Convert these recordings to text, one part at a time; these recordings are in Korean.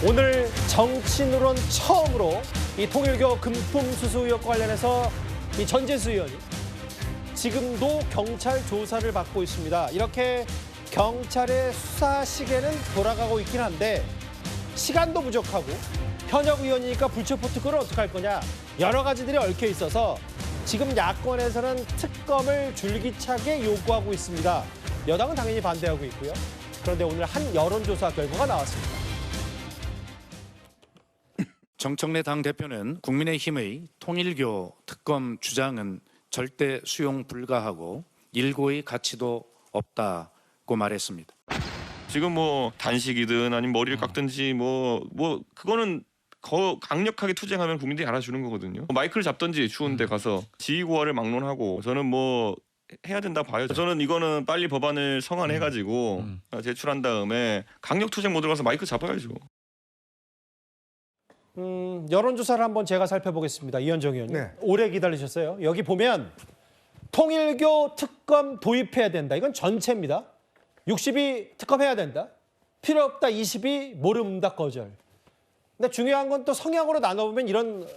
오늘 정치노론 처음으로 이 통일교 금품수수 의혹과 관련해서 이 전재수 의원이 지금도 경찰 조사를 받고 있습니다. 이렇게 경찰의 수사 시계는 돌아가고 있긴 한데 시간도 부족하고 현역 의원이니까 불체포 특권을 어떻게 할 거냐 여러 가지들이 얽혀 있어서 지금 야권에서는 특검을 줄기차게 요구하고 있습니다. 여당은 당연히 반대하고 있고요. 그런데 오늘 한 여론조사 결과가 나왔습니다. 정청래 당대표는 국민의힘의 통일교 특검 주장은 절대 수용 불가하고 일고의 가치도 없다고 말했습니다. 지금 뭐 단식이든 아니면 머리를 깎든지 뭐 그거는 강력하게 투쟁하면 국민들이 알아주는 거거든요. 마이크를 잡든지 추운 데 가서 지휘고하를 막론하고 저는 뭐 해야 된다 봐요. 저는 이거는 빨리 법안을 성안해가지고 제출한 다음에 강력 투쟁 모드로 가서 마이크 잡아야죠. 여론조사를 한번 제가 살펴보겠습니다. 이현정 의원님. 네. 오래 기다리셨어요. 여기 보면 통일교 특검 도입해야 된다. 이건 전체입니다. 60이 특검해야 된다. 필요 없다 20이 모른다 거절. 근데 중요한 건 또 성향으로 나눠보면 이런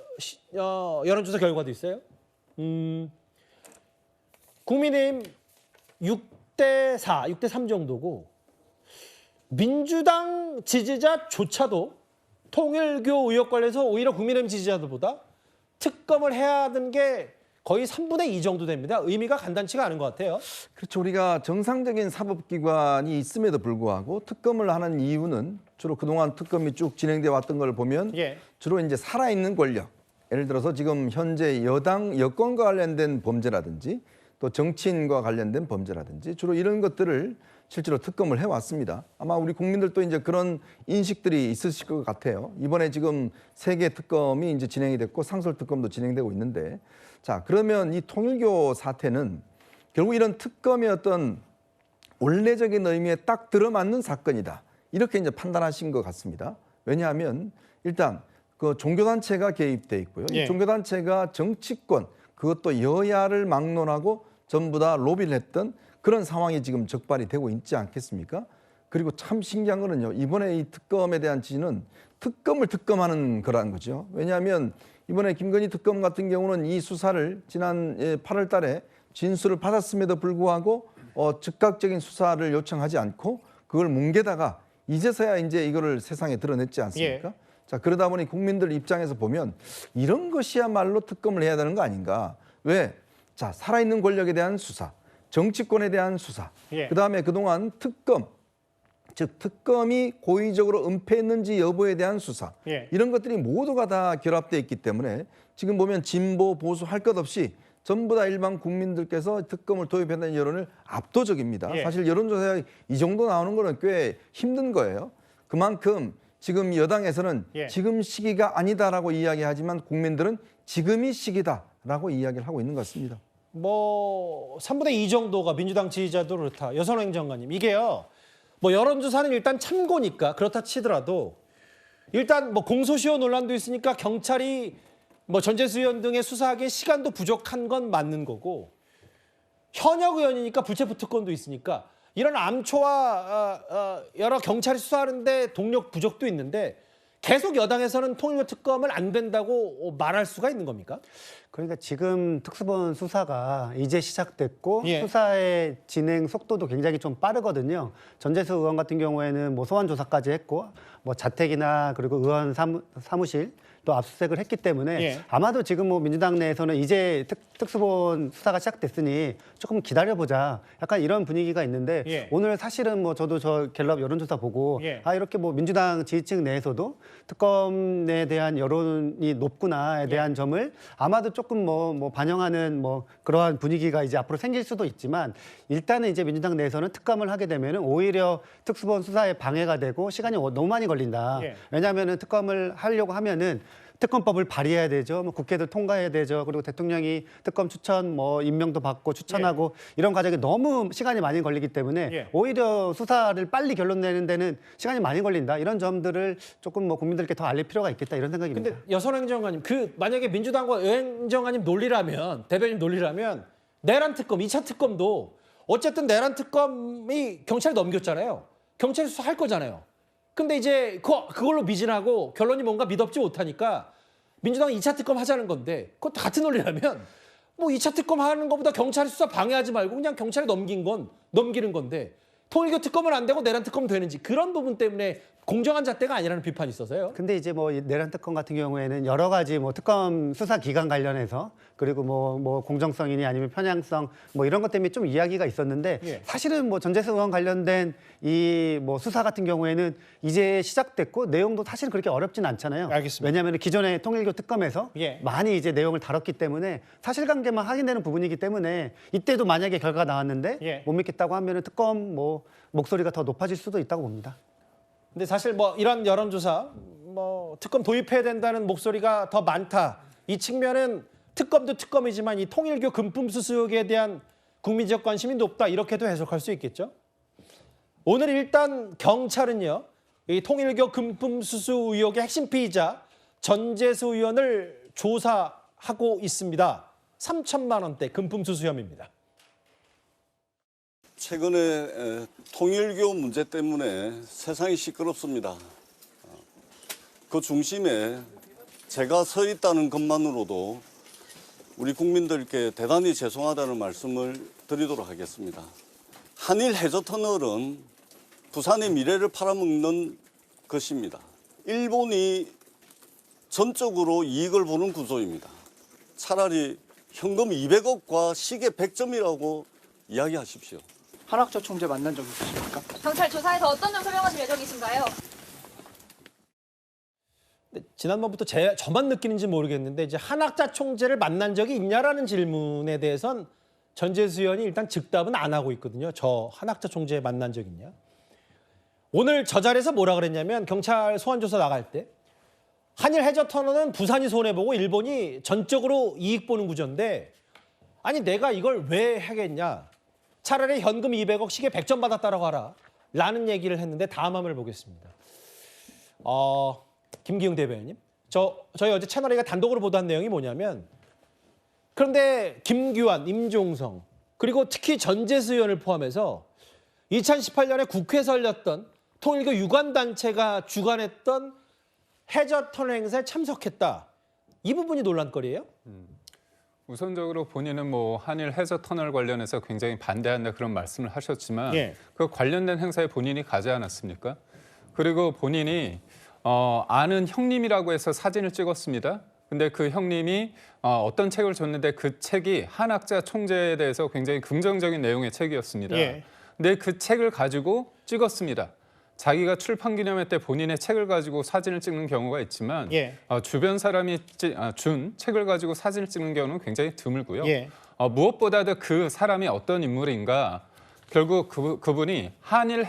여론조사 결과도 있어요. 국민의힘 6대4, 6대3 정도고 민주당 지지자조차도 통일교 의혹 관련해서 오히려 국민의힘 지지자들보다 특검을 해야 하는 게 거의 3분의 2 정도 됩니다. 의미가 간단치가 않은 것 같아요. 그렇죠. 우리가 정상적인 사법기관이 있음에도 불구하고 특검을 하는 이유는 주로 그동안 특검이 쭉 진행돼 왔던 걸 보면 주로 이제 살아있는 권력, 예를 들어서 지금 현재 여권과 관련된 범죄라든지 또 정치인과 관련된 범죄라든지 주로 이런 것들을 실제로 특검을 해왔습니다. 아마 우리 국민들도 이제 그런 인식들이 있으실 것 같아요. 이번에 지금 3개 특검이 이제 진행이 됐고 상설 특검도 진행되고 있는데, 자 그러면 이 통일교 사태는 결국 이런 특검의 어떤 원래적인 의미에 딱 들어맞는 사건이다. 이렇게 이제 판단하신 것 같습니다. 왜냐하면 일단 그 종교단체가 개입돼 있고요. 이 종교단체가 정치권 그것도 여야를 막론하고 전부 다 로비를 했던 그런 상황이 지금 적발이 되고 있지 않겠습니까? 그리고 참 신기한 거는요. 이번에 이 특검에 대한 지지는 특검을 특검하는 거라는 거죠. 왜냐하면 이번에 김건희 특검 같은 경우는 이 수사를 지난 8월 달에 진술을 받았음에도 불구하고 즉각적인 수사를 요청하지 않고 그걸 뭉개다가 이제서야 이제 이거를 세상에 드러냈지 않습니까? 자, 그러다 보니 국민들 입장에서 보면 이런 것이야말로 특검을 해야 되는 거 아닌가? 왜? 자, 살아있는 권력에 대한 수사, 정치권에 대한 수사, 그다음에 그동안 특검, 즉 특검이 고의적으로 은폐했는지 여부에 대한 수사, 이런 것들이 모두가 다 결합되어 있기 때문에 지금 보면 진보, 보수 할 것 없이 전부 다 일반 국민들께서 특검을 도입한다는 여론을 압도적입니다. 사실 여론조사에 이 정도 나오는 거는 꽤 힘든 거예요. 그만큼 지금 여당에서는 지금 시기가 아니다라고 이야기하지만 국민들은 지금이 시기다라고 이야기를 하고 있는 것 같습니다. 뭐 3분의 2 정도가 민주당 지지자도 그렇다. 여선행 장관님. 이게요. 뭐 여론조사는 일단 참고니까 그렇다 치더라도 일단 뭐 공소시효 논란도 있으니까 경찰이 뭐 전재수 의원 등의 수사하기에 시간도 부족한 건 맞는 거고 현역 의원이니까 불체포 특권도 있으니까 이런 암초와 여러 경찰이 수사하는데 동력 부족도 있는데 계속 여당에서는 통일교 특검은 안 된다고 말할 수가 있는 겁니까? 그러니까 지금 특수본 수사가 이제 시작됐고 수사의 진행 속도도 굉장히 좀 빠르거든요. 전재수 의원 같은 경우에는 뭐 소환 조사까지 했고 뭐 자택이나 그리고 의원 사무실 또 압수수색을 했기 때문에 아마도 지금 뭐 민주당 내에서는 이제 특수본 수사가 시작됐으니 조금 기다려보자 약간 이런 분위기가 있는데 오늘 사실은 뭐 저도 저 갤럽 여론조사 보고 이렇게 뭐 민주당 지지층 내에서도 특검에 대한 여론이 높구나에 대한 점을 아마도 조금 뭐 반영하는 뭐 그러한 분위기가 이제 앞으로 생길 수도 있지만 일단은 이제 민주당 내에서는 특검을 하게 되면은 오히려 특수본 수사에 방해가 되고 시간이 너무 많이 걸린다. 왜냐하면은 특검을 하려고 하면은 특검법을 발의해야 되죠. 뭐 국회도 통과해야 되죠. 그리고 대통령이 특검 추천 뭐 임명도 받고 추천하고 이런 과정에 너무 시간이 많이 걸리기 때문에 오히려 수사를 빨리 결론 내는 데는 시간이 많이 걸린다. 이런 점들을 조금 뭐 국민들께 더 알릴 필요가 있겠다 이런 생각입니다. 근데 여선행 장관님, 그 만약에 민주당과 여행 장관님 논리라면 대변인 논리라면 내란 특검, 2차 특검도 어쨌든 내란 특검이 경찰에 넘겼잖아요. 경찰이 수사할 거잖아요. 근데 이제 그걸로 미진하고 결론이 뭔가 믿업지 못하니까 민주당은 2차 특검 하자는 건데 그것도 같은 논리라면 뭐 2차 특검 하는 것보다 경찰이 수사 방해하지 말고 그냥 경찰에 넘기는 건데 통일교 특검은 안 되고 내란 특검은 되는지 그런 부분 때문에 공정한 잣대가 아니라는 비판이 있어서요. 근데 이제 뭐 내란 특검 같은 경우에는 여러 가지 뭐 특검 수사 기간 관련해서 그리고 뭐 공정성이니 아니면 편향성 뭐 이런 것 때문에 좀 이야기가 있었는데 예. 사실은 뭐 전재수 의원 관련된 이 뭐 수사 같은 경우에는 이제 시작됐고 내용도 사실 그렇게 어렵진 않잖아요. 알겠습니다. 왜냐하면 기존의 통일교 특검에서 예. 많이 이제 내용을 다뤘기 때문에 사실관계만 확인되는 부분이기 때문에 이때도 만약에 결과가 나왔는데 예. 못 믿겠다고 하면은 특검 뭐 목소리가 더 높아질 수도 있다고 봅니다. 근데 사실 뭐 이런 여론조사 뭐 특검 도입해야 된다는 목소리가 더 많다. 이 측면은 특검도 특검이지만 이 통일교 금품수수 의혹에 대한 국민적 관심이 높다. 이렇게도 해석할 수 있겠죠. 오늘 일단 경찰은요. 이 통일교 금품수수 의혹의 핵심 피의자 전재수 의원을 조사하고 있습니다. 3천만 원대 금품수수 혐의입니다. 최근에 통일교 문제 때문에 세상이 시끄럽습니다. 그 중심에 제가 서 있다는 것만으로도 우리 국민들께 대단히 죄송하다는 말씀을 드리도록 하겠습니다. 한일 해저터널은 부산의 미래를 팔아먹는 것입니다. 일본이 전적으로 이익을 보는 구조입니다. 차라리 현금 200억과 시계 100점이라고 이야기하십시오. 한학조 총재 만난 적 있으십니까? 경찰 조사에서 어떤 점 설명하실 예정이신가요? 지난번부터 저만 느끼는지 모르겠는데 이제 한학자 총재를 만난 적이 있냐라는 질문에 대해선 전재수 의원이 일단 즉답은 안 하고 있거든요. 저 한학자 총재 만난 적 있냐? 오늘 저 자리에서 뭐라 그랬냐면 경찰 소환조사 나갈 때 한일 해저터널은 부산이 손해보고 일본이 전적으로 이익 보는 구조인데 아니 내가 이걸 왜 하겠냐? 차라리 현금 200억 시계 100점 받았다라고 하라. 라는 얘기를 했는데 다음 화면을 보겠습니다. 김기웅 대변인님. 저희 어제 채널A가 단독으로 보도한 내용이 뭐냐면 그런데 김규환, 임종성 그리고 특히 전재수 의원을 포함해서 2018년에 국회에서 열렸던 통일교 유관단체가 주관했던 해저터널 행사에 참석했다. 이 부분이 논란거리예요? 우선적으로 본인은 뭐 한일 해저터널 관련해서 굉장히 반대한다 그런 말씀을 하셨지만 예. 그 관련된 행사에 본인이 가지 않았습니까? 그리고 본인이 아는 형님이라고 해서 사진을 찍었습니다. 근데 그 형님이 어떤 책을 줬는데 그 책이 한학자 총재에 대해서 굉장히 긍정적인 내용의 책이었습니다. 예. 근데 그 책을 가지고 찍었습니다. 자기가 출판 기념회 때 본인의 책을 가지고 사진을 찍는 경우가 있지만 예. 주변 사람이 준 책을 가지고 사진을 찍는 경우는 굉장히 드물고요. 예. 무엇보다도 그 사람이 어떤 인물인가 결국 그분이 한일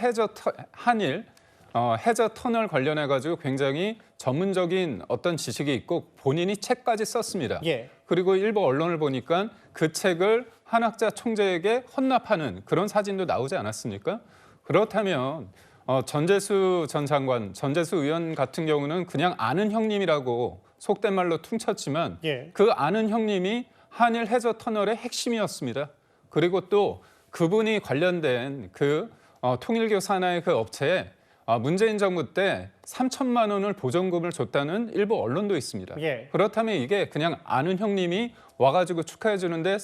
해저터널 관련해 가지고 굉장히 전문적인 어떤 지식이 있고 본인이 책까지 썼습니다. 예. 그리고 일부 언론을 보니까 그 책을 한학자 총재에게 헌납하는 그런 사진도 나오지 않았습니까? 그렇다면 전재수 전 장관, 전재수 의원 같은 경우는 그냥 아는 형님이라고 속된 말로 퉁쳤지만 예. 그 아는 형님이 한일 해저터널의 핵심이었습니다. 그리고 또 그분이 관련된 그 통일교 산하의 그 업체에 문재인 정부 때 3천만 원을 보전금을 줬다는 일부 언론도 있습니다. 예. 그렇다면 이게 그냥 아는 형님이 와가지고 축하해 주는데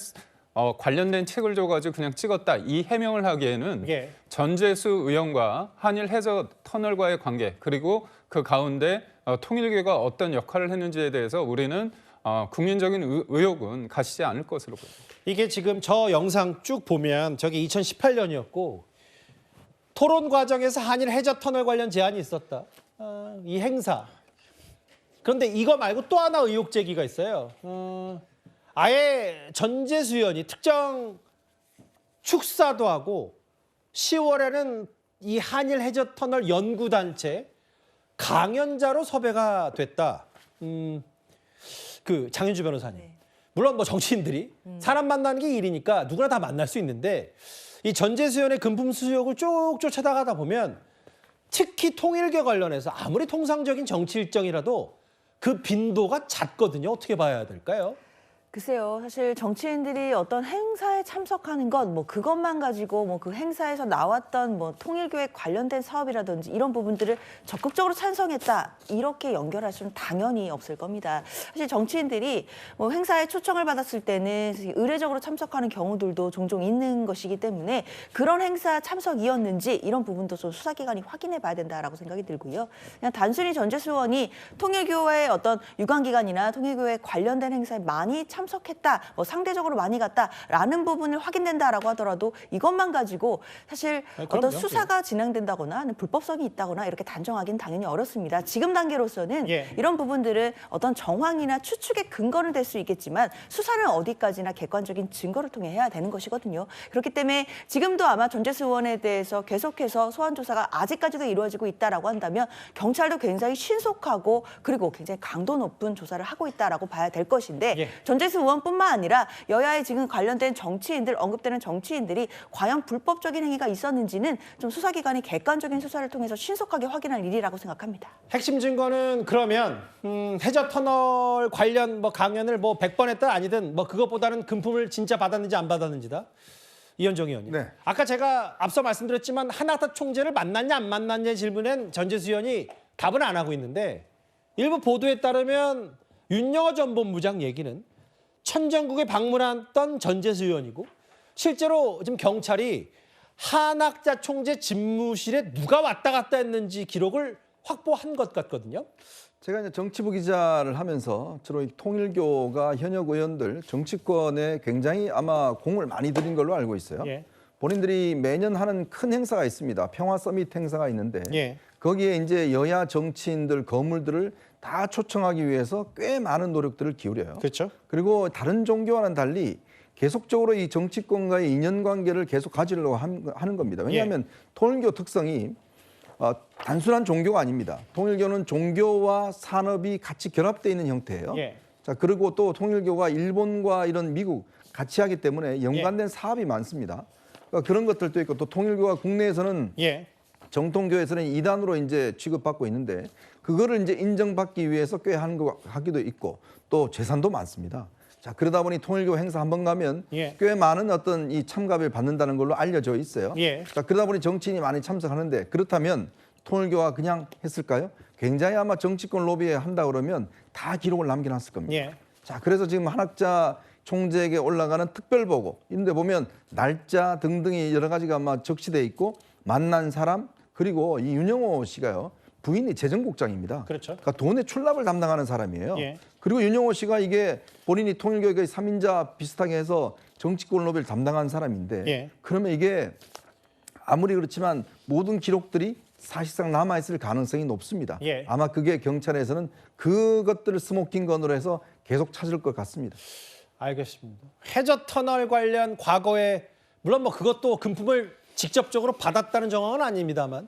관련된 책을 줘가지고 그냥 찍었다 이 해명을 하기에는 예. 전재수 의원과 한일 해저터널과의 관계 그리고 그 가운데 통일교가 어떤 역할을 했는지에 대해서 우리는 국민적인 의혹은 가시지 않을 것으로 보입니다. 이게 지금 저 영상 쭉 보면 저게 2018년이었고 토론 과정에서 한일 해저터널 관련 제안이 있었다. 이 행사. 그런데 이거 말고 또 하나 의혹 제기가 있어요. 아예 전재수 의원이 특정 축사도 하고 10월에는 이 한일 해저터널 연구단체 강연자로 섭외가 됐다. 그 장윤주 변호사님. 네. 물론 뭐 정치인들이 사람 만나는 게 일이니까 누구나 다 만날 수 있는데 이 전재수 의원의 금품 수수욕을 쭉 쫓아다가다 보면 특히 통일교 관련해서 아무리 통상적인 정치 일정이라도 그 빈도가 잦거든요. 어떻게 봐야 될까요? 글쎄요, 사실 정치인들이 어떤 행사에 참석하는 것, 뭐 그것만 가지고 뭐 그 행사에서 나왔던 뭐 통일교에 관련된 사업이라든지 이런 부분들을 적극적으로 찬성했다 이렇게 연결할 수는 당연히 없을 겁니다. 사실 정치인들이 뭐 행사에 초청을 받았을 때는 의례적으로 참석하는 경우들도 종종 있는 것이기 때문에 그런 행사 참석이었는지 이런 부분도 좀 수사기관이 확인해봐야 된다라고 생각이 들고요. 그냥 단순히 전재수 의원이 통일교의 어떤 유관기관이나 통일교에 관련된 행사에 많이 참석했다, 뭐 상대적으로 많이 갔다라는 부분을 확인된다라고 하더라도 이것만 가지고 사실 어떤 수사가 진행된다거나 불법성이 있다거나 이렇게 단정하기는 당연히 어렵습니다. 지금 단계로서는 이런 부분들은 어떤 정황이나 추측의 근거는 될 수 있겠지만 수사는 어디까지나 객관적인 증거를 통해 해야 되는 것이거든요. 그렇기 때문에 지금도 아마 전재수 의원에 대해서 계속해서 소환 조사가 아직까지도 이루어지고 있다라고 한다면 경찰도 굉장히 신속하고 그리고 굉장히 강도 높은 조사를 하고 있다라고 봐야 될 것인데 전재수 의원뿐만 아니라 여야에 지금 관련된 정치인들, 언급되는 정치인들이 과연 불법적인 행위가 있었는지는 좀 수사기관이 객관적인 수사를 통해서 신속하게 확인할 일이라고 생각합니다. 핵심 증거는 그러면 해저터널 관련 뭐 강연을 뭐 100번 했다 아니든 뭐 그것보다는 금품을 진짜 받았는지 안 받았는지다. 이현정 의원님. 네. 아까 제가 앞서 말씀드렸지만 하나타 총재를 만났냐 안 만났냐의 질문엔 전재수 의원이 답은 안 하고 있는데 일부 보도에 따르면 윤영호 전 본부장 얘기는 천정국에 방문했던 전재수 의원이고 실제로 지금 경찰이 한학자 총재 집무실에 누가 왔다 갔다 했는지 기록을 확보한 것 같거든요. 제가 이제 정치부 기자를 하면서 주로 이 통일교가 현역 의원들 정치권에 굉장히 아마 공을 많이 들인 걸로 알고 있어요. 본인들이 매년 하는 큰 행사가 있습니다. 평화 서밋 행사가 있는데 거기에 이제 여야 정치인들, 거물들을 다 초청하기 위해서 꽤 많은 노력들을 기울여요. 그렇죠. 그리고 다른 종교와는 달리 계속적으로 이 정치권과의 인연관계를 계속 가지려고 하는 겁니다. 왜냐하면 통일교 특성이 단순한 종교가 아닙니다. 통일교는 종교와 산업이 같이 결합되어 있는 형태예요. 자, 그리고 또 통일교가 일본과 이런 미국 같이 하기 때문에 연관된 사업이 많습니다. 그러니까 그런 것들도 있고 또 통일교가 국내에서는 정통교에서는 이단으로 이제 취급받고 있는데 그거를 이제 인정받기 위해서 꽤 하기도 있고 또 재산도 많습니다. 자, 그러다 보니 통일교 행사 한번 가면 꽤 많은 어떤 이 참가비를 받는다는 걸로 알려져 있어요. 자, 그러다 보니 정치인이 많이 참석하는데 그렇다면 통일교가 그냥 했을까요? 굉장히 아마 정치권 로비에 한다 그러면 다 기록을 남겨놨을 겁니다. 자, 그래서 지금 한학자 총재에게 올라가는 특별보고 이런 데 보면 날짜 등등이 여러 가지가 아마 적시돼 있고 만난 사람 그리고 이 윤영호 씨가요. 부인이 재정국장입니다. 그렇죠. 그러니까 돈의 출납을 담당하는 사람이에요. 그리고 윤영호 씨가 이게 본인이 통일교의 3인자 비슷하게 해서 정치권 로비를 담당한 사람인데 그러면 이게 아무리 그렇지만 모든 기록들이 사실상 남아있을 가능성이 높습니다. 아마 그게 경찰에서는 그것들을 스모킹건으로 해서 계속 찾을 것 같습니다. 알겠습니다. 해저터널 관련 과거에 물론 뭐 그것도 금품을 직접적으로 받았다는 정황은 아닙니다만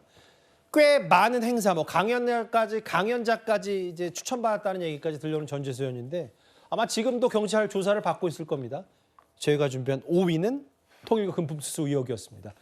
꽤 많은 행사, 뭐 강연자까지 이제 추천받았다는 얘기까지 들려오는 전재수 의원인데 아마 지금도 경찰 조사를 받고 있을 겁니다. 저희가 준비한 5위는 통일교 금품 수수 의혹이었습니다.